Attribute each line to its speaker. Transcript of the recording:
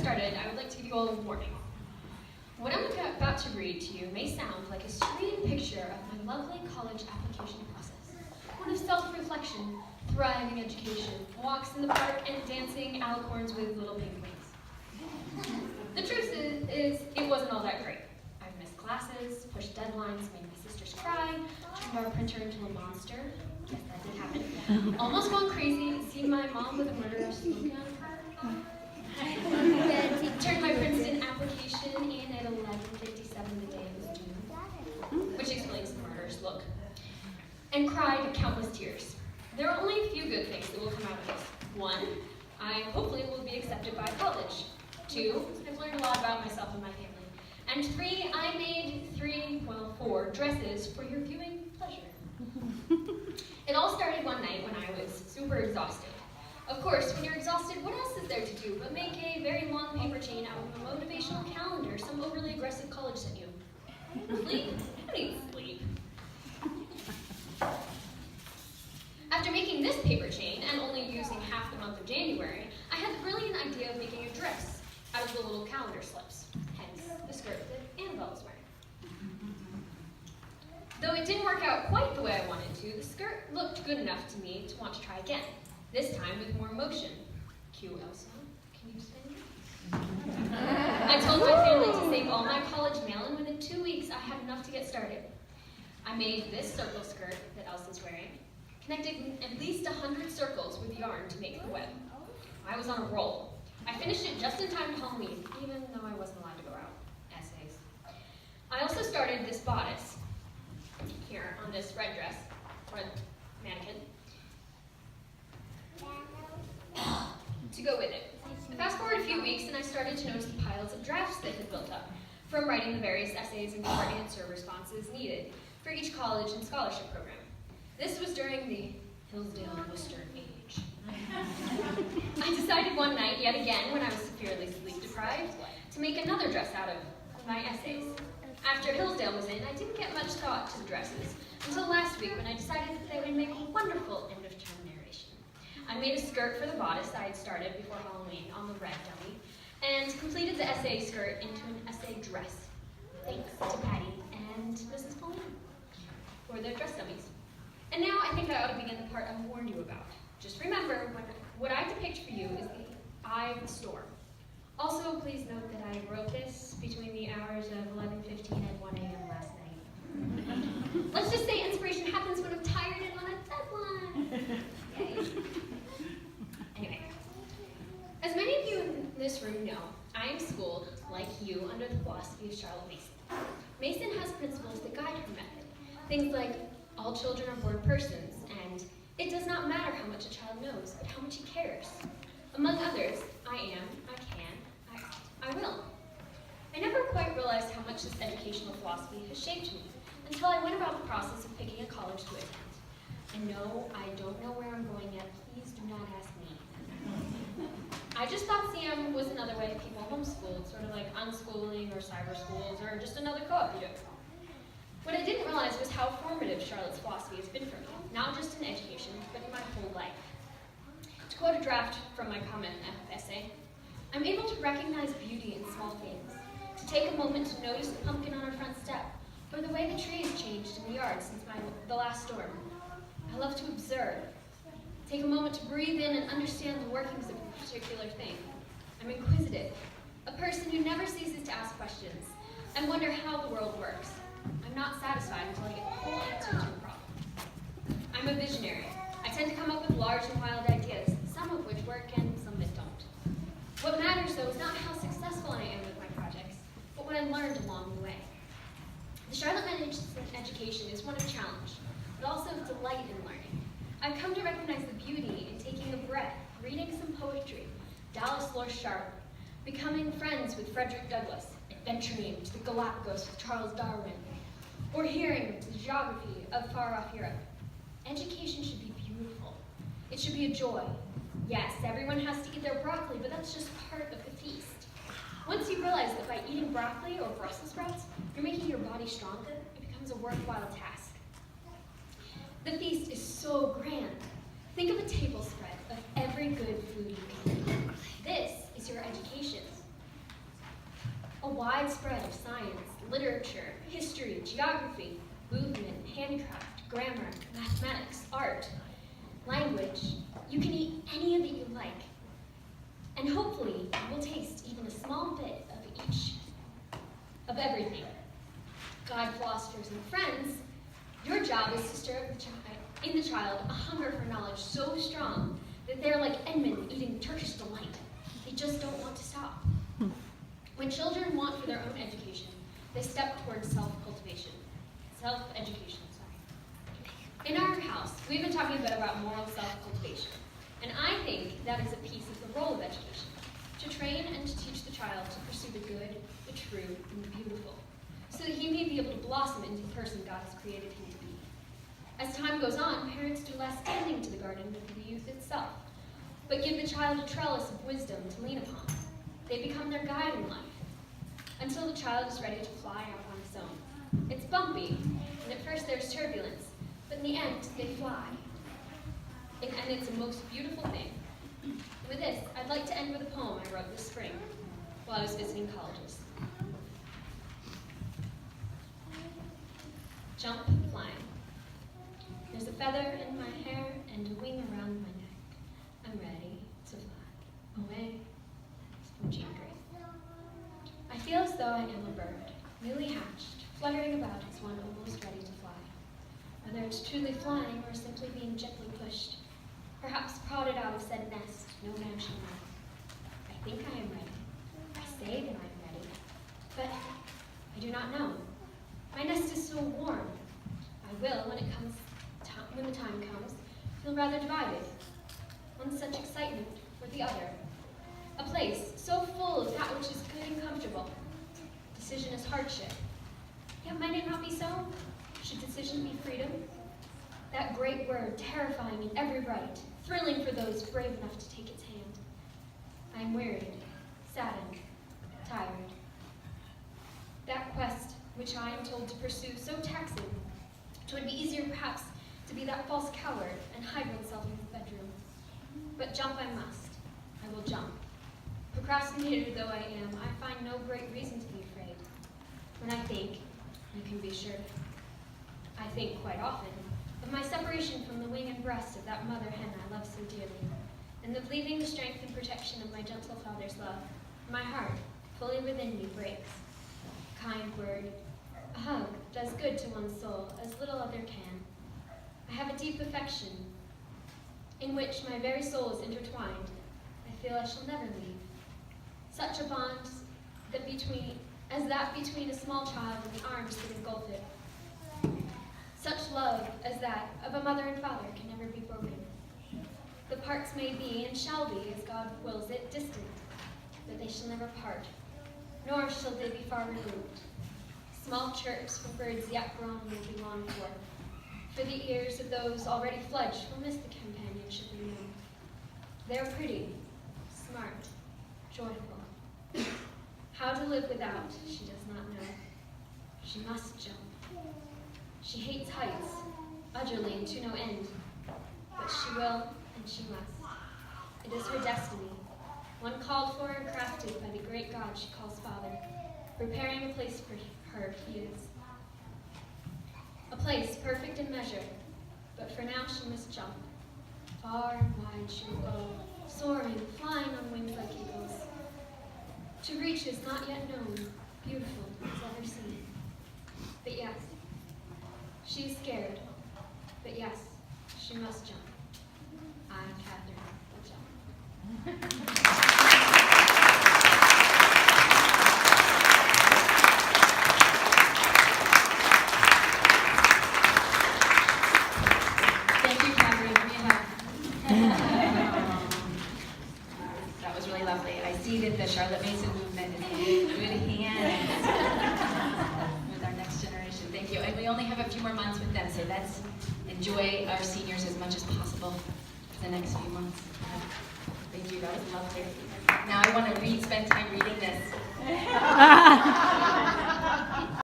Speaker 1: started, I would like to give you all a warning. What I'm about to read to you may sound like a serene picture of my lovely college application process. One of self-reflection, thriving education, walks in the park, and dancing alicorns with little pink wings. The truth is, it wasn't all that great. I've missed classes, pushed deadlines, made my sisters cry, turned our printer into a monster. Yes, that did happen. Almost gone crazy, seen my mom with a murderer smoking on her. Turned my Princeton application in at 11:57 the day it was due, which explains the murderer's look, and cried countless tears. There are only a few good things that will come out of this. One, I hopefully will be accepted by college. Two, I've learned a lot about myself and my family. And three, I made four dresses for your viewing pleasure. It all started one night when I was super exhausted. Of course, when you're exhausted, what else is there to do but make a very long paper chain out of a motivational calendar some overly aggressive college sent you? Sleep? Who needs sleep? After making this paper chain, and only using half the month of January, I had the brilliant idea of making a dress out of the little calendar slips, hence the skirt that Annabelle was wearing. Though it didn't work out quite the way I wanted to, the skirt looked good enough to me to want to try again. This time with more motion. Cue Elsa. Can you stand? I told my family to save all my college mail, and within 2 weeks I had enough to get started. I made this circle skirt that Elsa's wearing, connected at least 100 circles with yarn to make the web. I was on a roll. I finished it just in time for Halloween, even though I wasn't allowed to go out. Essays. I also started this bodice here on this red dress, red mannequin, to go with it. Fast forward a few weeks and I started to notice the piles of drafts that had built up from writing the various essays and short answer responses needed for each college and scholarship program. This was during the Hillsdale-Worcester age. I decided one night, yet again, when I was severely sleep deprived, to make another dress out of my essays. After Hillsdale was in, I didn't get much thought to the dresses until last week when I decided that they would make a wonderful end-of-term narration. I made a skirt for the bodice I had started before Halloween on the red dummy, and completed the essay skirt into an essay dress. Thanks to Patty and Mrs. Pauline for their dress dummies. And now I think I ought to begin the part I warned you about. Just remember, what I depict for you is the eye of the storm. Also, please note that I wrote this between the hours of 11:15 and 1 a.m. last night. Let's just say inspiration happens when I'm tired and on a deadline. Yay. Anyway, as many of you in this room know, I am schooled, like you, under the philosophy of Charlotte Mason. Mason has principles that guide her method. Things like, all children are born persons, and it does not matter how much a child knows, but how much he cares. Among others, I am, I can, I ought, I will. I never quite realized how much this educational philosophy has shaped me until I went about the process of picking a college to attend. And no, I don't know where I'm going yet. Please do not ask me. I just thought CM was another way people homeschooled, sort of like unschooling or cyber schools or just another co-op you do. What I didn't realize was how formative Charlotte's philosophy has been for me, not just in education, but in my whole life. To quote a draft from my comment essay, I'm able to recognize beauty in small things, to take a moment to notice the pumpkin on our front step, or the way the tree has changed in the yard since the last storm. I love to observe, take a moment to breathe in and understand the workings of a particular thing. I'm inquisitive, a person who never ceases to ask questions and wonder how the world works. I'm not satisfied until I get the whole answer to a problem. I'm a visionary. I tend to come up with large and wild ideas, some of which work and some that don't. What matters, though, is not how successful I am with my projects, but what I learned along the way. The Charlotte Management education is one of challenge, but also of delight in learning. I've come to recognize the beauty in taking a breath, reading some poetry, Dallas Lord Sharp, becoming friends with Frederick Douglass, adventuring to the Galapagos with Charles Darwin, or hearing the geography of far-off Europe. Education should be beautiful. It should be a joy. Yes, everyone has to eat their broccoli, but that's just part of the feast. Once you realize that by eating broccoli or Brussels sprouts, you're making your body stronger, it becomes a worthwhile task. The feast is so grand. Think of a table spread of every good food you can eat. This is your education. wide spread of science, literature, history, geography, movement, handicraft, grammar, mathematics, art, language. You can eat any of it you like. And hopefully, you will taste even a small bit of everything. Guide philosophers and friends, your job is to stir up in the child a hunger for knowledge so strong that they're like Edmund eating Turkish delight. They just don't want to stop. When children want for their own education, they step towards self-education. In our house, we've been talking a bit about moral self-cultivation, and I think that is a piece of the role of education, to train and to teach the child to pursue the good, the true, and the beautiful, so that he may be able to blossom into the person God has created him to be. As time goes on, parents do less tending to the garden of the youth itself, but give the child a trellis of wisdom to lean upon. They become their guide in life, until the child is ready to fly out on its own. It's bumpy, and at first there's turbulence, but in the end, they fly. And it's a most beautiful thing. With this, I'd like to end with a poem I wrote this spring while I was visiting colleges. Jump, flying. There's a feather in my hair and a wing around my neck. I'm ready to fly away. From Jean Grey. I feel as though I am a bird, newly hatched, fluttering about as one almost ready to fly. Whether it's truly flying or simply being gently pushed, perhaps prodded out of said nest, no man shall know. I think I am ready. I say that I am ready, but I do not know. My nest is so warm. I will, when the time comes, feel rather divided. One such excitement or the other. A place so full of that which is good and comfortable. Decision is hardship. Yet might it not be so? Should decision be freedom? That great word, terrifying in every right, thrilling for those brave enough to take its hand. I am wearied, saddened, tired. That quest which I am told to pursue so taxing, it would be easier perhaps to be that false coward and hide oneself in the bedroom. But jump I must. I will jump. Procrastinator though I am, I find no great reason to be afraid. When I think, you can be sure, I think quite often of my separation from the wing and breast of that mother hen I love so dearly, and of leaving the strength and protection of my gentle father's love. My heart, fully within me, breaks. A kind word, a hug, does good to one's soul as little other can. I have a deep affection in which my very soul is intertwined. I feel I shall never leave. Such a bond as that between a small child and the arms that engulf it. Such love as that of a mother and father can never be broken. The parts may be and shall be, as God wills it, distant, but they shall never part, nor shall they be far removed. Small chirps for birds yet grown will be longed for the ears of those already fledged will miss the companionship they know. They are pretty, smart, joyful. How to live without, she does not know. She must jump. She hates heights, utterly and to no end, but she will and she must. It is her destiny, one called for and crafted by the great God she calls Father, preparing a place for her he is. A place perfect in measure, but for now she must jump. Far and wide she will go, soaring, flying on wings like eagles, to reaches not yet known, beautiful as ever seen. But yes, she is scared, but yes, she must jump. I, Catherine, will jump.
Speaker 2: Thank you, Catherine. Give me a hug. That was really lovely. I see that the Charlotte Mason movement is in good hands with our next generation. Thank you. And we only have a few more months with them, so let's enjoy our seniors as much as possible for the next few months. Thank you. That was lovely. Now I want to spend time reading this.